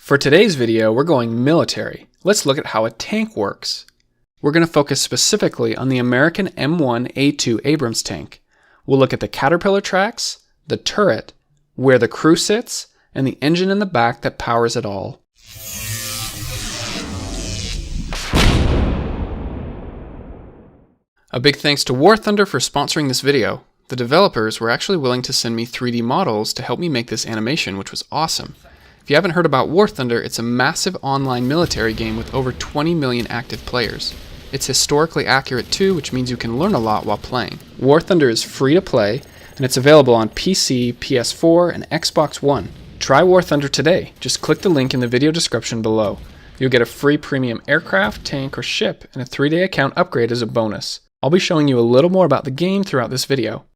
For today's video, we're going military. Let's look at how a tank works. We're going to focus specifically on the American M1A2 Abrams tank. We'll look at the caterpillar tracks, the turret, where the crew sits, and the engine in the back that powers it all. A big thanks to War Thunder for sponsoring this video. The developers were actually willing to send me 3D models to help me make this animation, which was awesome. If you haven't heard about War Thunder, it's a massive online military game with over 20 million active players. It's historically accurate too, which means you can learn a lot while playing. War Thunder is free to play, and it's available on PC, PS4, and Xbox One. Try War Thunder today. Just click the link in the video description below. You'll get a free premium aircraft, tank, or ship, and a 3-day account upgrade as a bonus. I'll be showing you a little more about the game throughout this video.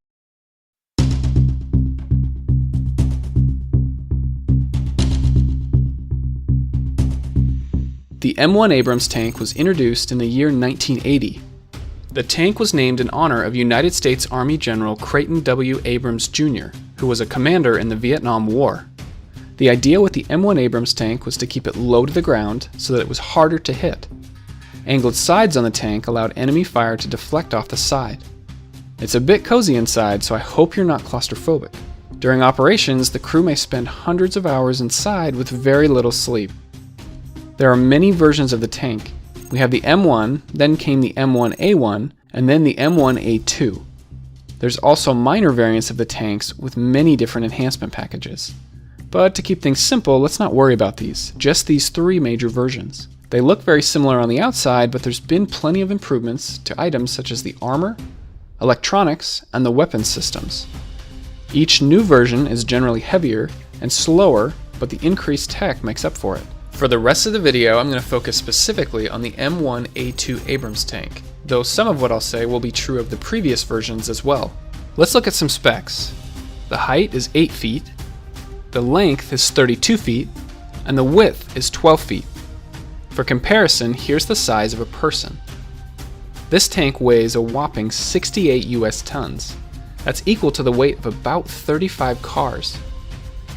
The M1 Abrams tank was introduced in the year 1980. The tank was named in honor of United States Army General Creighton W. Abrams Jr., who was a commander in the Vietnam War. The idea with the M1 Abrams tank was to keep it low to the ground so that it was harder to hit. Angled sides on the tank allowed enemy fire to deflect off the side. It's a bit cozy inside, so I hope you're not claustrophobic. During operations, the crew may spend hundreds of hours inside with very little sleep. There are many versions of the tank. We have the M1, then came the M1A1, and then the M1A2. There's also minor variants of the tanks with many different enhancement packages. But to keep things simple, let's not worry about these, just these 3 major versions. They look very similar on the outside, but there's been plenty of improvements to items such as the armor, electronics, and the weapons systems. Each new version is generally heavier and slower, but the increased tech makes up for it. For the rest of the video, I'm going to focus specifically on the M1A2 Abrams tank, though some of what I'll say will be true of the previous versions as well. Let's look at some specs. The height is 8 feet, the length is 32 feet, and the width is 12 feet. For comparison, here's the size of a person. This tank weighs a whopping 68 US tons. That's equal to the weight of about 35 cars.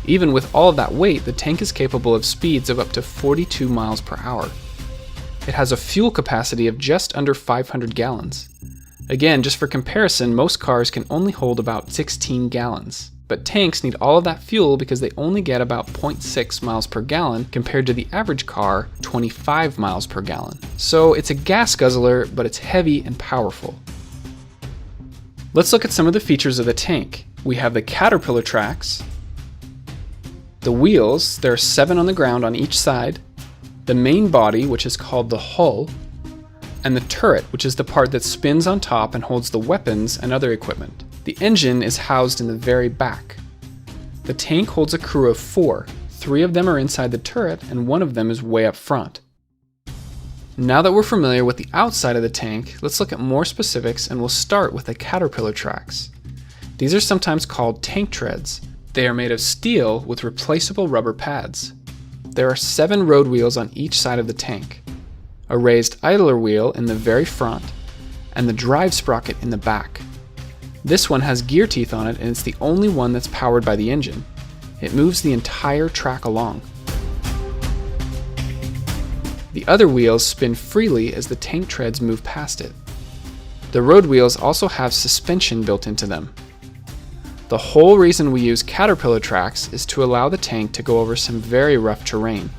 Even with all of that weight, the tank is capable of speeds of up to 42 miles per hour. It has a fuel capacity of just under 500 gallons. Again, just for comparison, most cars can only hold about 16 gallons. But tanks need all of that fuel because they only get about 0.6 miles per gallon compared to the average car, 25 miles per gallon. So it's a gas guzzler, but it's heavy and powerful. Let's look at some of the features of the tank. We have the caterpillar tracks, the wheels, there are 7 on the ground on each side, the main body, which is called the hull, and the turret, which is the part that spins on top and holds the weapons and other equipment. The engine is housed in the very back. The tank holds a crew of 4. 3 of them are inside the turret, and 1 of them is way up front. Now that we're familiar with the outside of the tank, let's look at more specifics, and we'll start with the caterpillar tracks. These are sometimes called tank treads. They are made of steel with replaceable rubber pads. There are 7 road wheels on each side of the tank, a raised idler wheel in the very front, and the drive sprocket in the back. This one has gear teeth on it, and it's the only one that's powered by the engine. It moves the entire track along. The other wheels spin freely as the tank treads move past it. The road wheels also have suspension built into them. The whole reason we use caterpillar tracks is to allow the tank to go over some very rough terrain.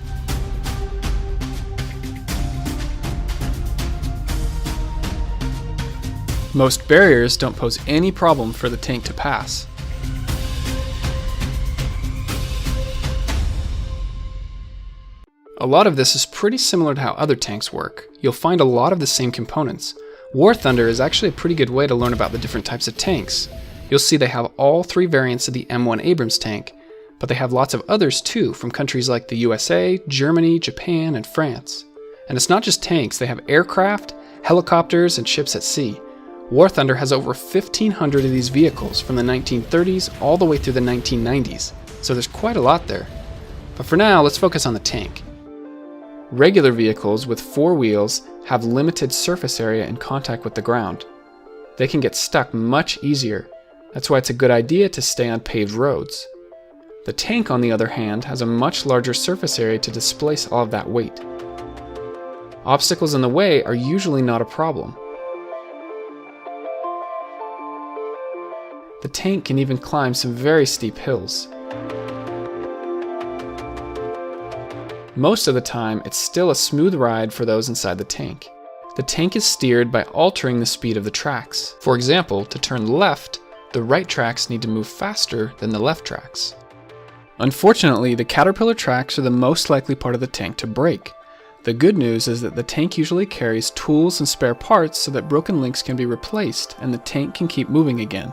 Most barriers don't pose any problem for the tank to pass. A lot of this is pretty similar to how other tanks work. You'll find a lot of the same components. War Thunder is actually a pretty good way to learn about the different types of tanks. You'll see they have all 3 variants of the M1 Abrams tank, but they have lots of others too, from countries like the USA, Germany, Japan, and France. And it's not just tanks, they have aircraft, helicopters, and ships at sea. War Thunder has over 1,500 of these vehicles from the 1930s all the way through the 1990s, so there's quite a lot there. But for now, let's focus on the tank. Regular vehicles with 4 wheels have limited surface area in contact with the ground. They can get stuck much easier. That's why it's a good idea to stay on paved roads. The tank, on the other hand, has a much larger surface area to displace all of that weight. Obstacles in the way are usually not a problem. The tank can even climb some very steep hills. Most of the time, it's still a smooth ride for those inside the tank. The tank is steered by altering the speed of the tracks. For example, to turn left, the right tracks need to move faster than the left tracks. Unfortunately, the caterpillar tracks are the most likely part of the tank to break. The good news is that the tank usually carries tools and spare parts so that broken links can be replaced and the tank can keep moving again.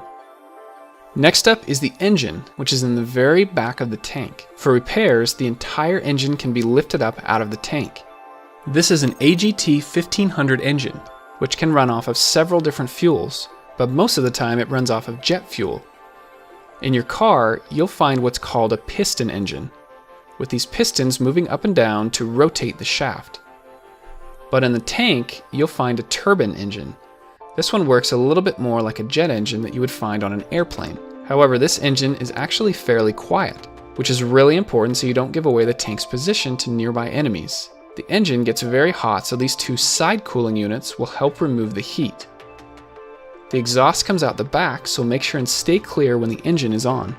Next up is the engine, which is in the very back of the tank. For repairs, the entire engine can be lifted up out of the tank. This is an AGT 1500 engine, which can run off of several different fuels, but most of the time it runs off of jet fuel. In your car, you'll find what's called a piston engine, with these pistons moving up and down to rotate the shaft. But in the tank, you'll find a turbine engine. This one works a little bit more like a jet engine that you would find on an airplane. However, this engine is actually fairly quiet, which is really important so you don't give away the tank's position to nearby enemies. The engine gets very hot, so these two side cooling units will help remove the heat. The exhaust comes out the back, so make sure and stay clear when the engine is on.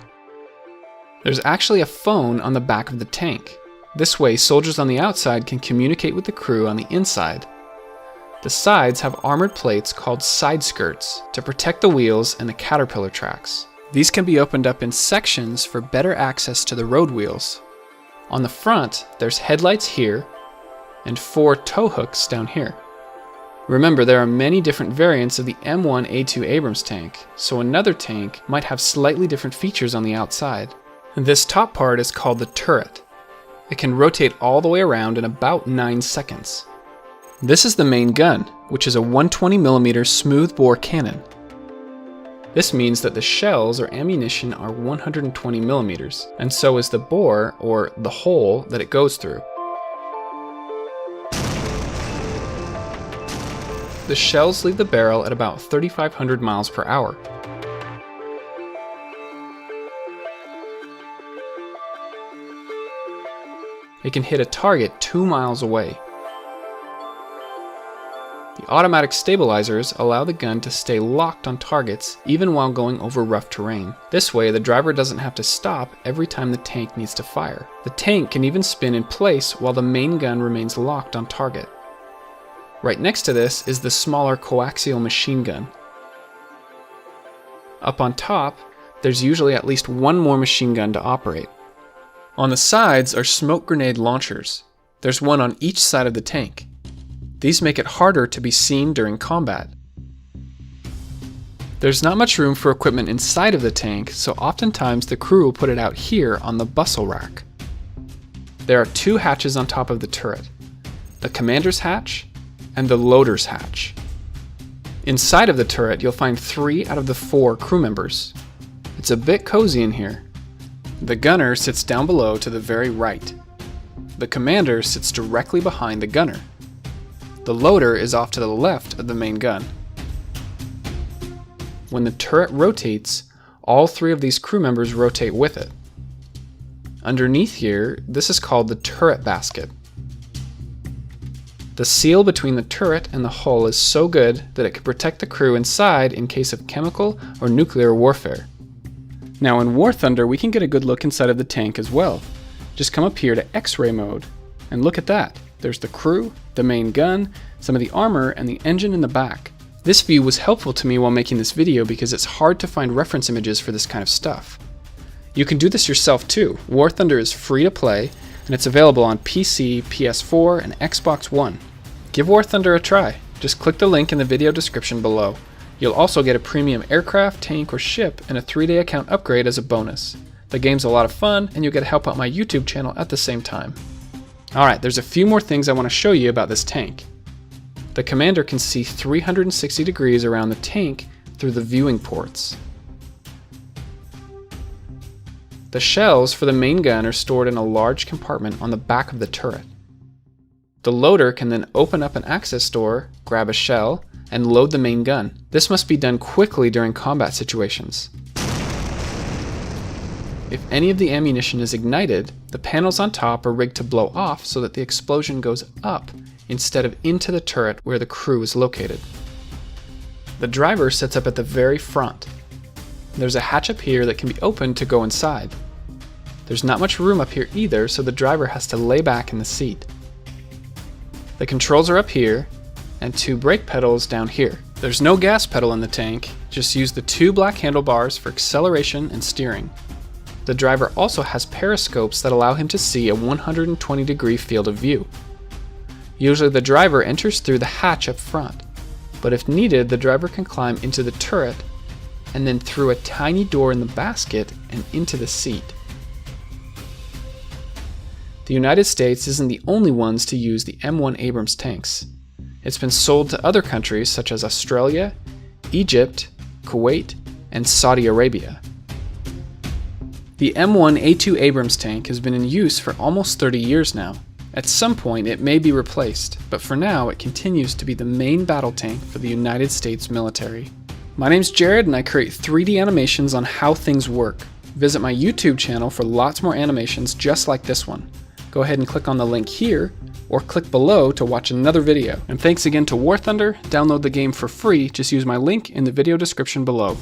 There's actually a phone on the back of the tank. This way, soldiers on the outside can communicate with the crew on the inside. The sides have armored plates called side skirts to protect the wheels and the caterpillar tracks. These can be opened up in sections for better access to the road wheels. On the front, there's headlights here and 4 tow hooks down here. Remember, there are many different variants of the M1A2 Abrams tank, so another tank might have slightly different features on the outside. This top part is called the turret. It can rotate all the way around in about 9 seconds. This is the main gun, which is a 120mm smoothbore cannon. This means that the shells or ammunition are 120mm, and so is the bore, or the hole, that it goes through. The shells leave the barrel at about 3,500 miles per hour. It can hit a target 2 miles away. The automatic stabilizers allow the gun to stay locked on targets even while going over rough terrain. This way, the driver doesn't have to stop every time the tank needs to fire. The tank can even spin in place while the main gun remains locked on target. Right next to this is the smaller coaxial machine gun. Up on top, there's usually at least one more machine gun to operate. On the sides are smoke grenade launchers. There's one on each side of the tank. These make it harder to be seen during combat. There's not much room for equipment inside of the tank, so oftentimes the crew will put it out here on the bustle rack. There are 2 hatches on top of the turret, the commander's hatch and the loader's hatch. Inside of the turret, you'll find 3 out of the 4 crew members. It's a bit cozy in here. The gunner sits down below to the very right. The commander sits directly behind the gunner. The loader is off to the left of the main gun. When the turret rotates, all 3 of these crew members rotate with it. Underneath here, this is called the turret basket. The seal between the turret and the hull is so good that it can protect the crew inside in case of chemical or nuclear warfare. Now in War Thunder, we can get a good look inside of the tank as well. Just come up here to X-ray mode, and look at that. There's the crew, the main gun, some of the armor, and the engine in the back. This view was helpful to me while making this video because it's hard to find reference images for this kind of stuff. You can do this yourself too. War Thunder is free to play, and it's available on PC, PS4, and Xbox One. Give War Thunder a try. Just click the link in the video description below. You'll also get a premium aircraft, tank, or ship, and a 3-day account upgrade as a bonus. The game's a lot of fun, and you'll get to help out my YouTube channel at the same time. Alright, there's a few more things I want to show you about this tank. The commander can see 360 degrees around the tank through the viewing ports. The shells for the main gun are stored in a large compartment on the back of the turret. The loader can then open up an access door, grab a shell, and load the main gun. This must be done quickly during combat situations. If any of the ammunition is ignited, the panels on top are rigged to blow off so that the explosion goes up instead of into the turret where the crew is located. The driver sits up at the very front. There's a hatch up here that can be opened to go inside. There's not much room up here either, so the driver has to lay back in the seat. The controls are up here, and 2 brake pedals down here. There's no gas pedal in the tank, just use the 2 black handlebars for acceleration and steering. The driver also has periscopes that allow him to see a 120-degree field of view. Usually the driver enters through the hatch up front, but if needed, the driver can climb into the turret and then through a tiny door in the basket and into the seat. The United States isn't the only ones to use the M1 Abrams tanks. It's been sold to other countries such as Australia, Egypt, Kuwait, and Saudi Arabia. The M1A2 Abrams tank has been in use for almost 30 years now. At some point it may be replaced, but for now it continues to be the main battle tank for the United States military. My name's Jared and I create 3D animations on how things work. Visit my YouTube channel for lots more animations just like this one. Go ahead and click on the link here, or click below to watch another video. And thanks again to War Thunder. Download the game for free, just use my link in the video description below.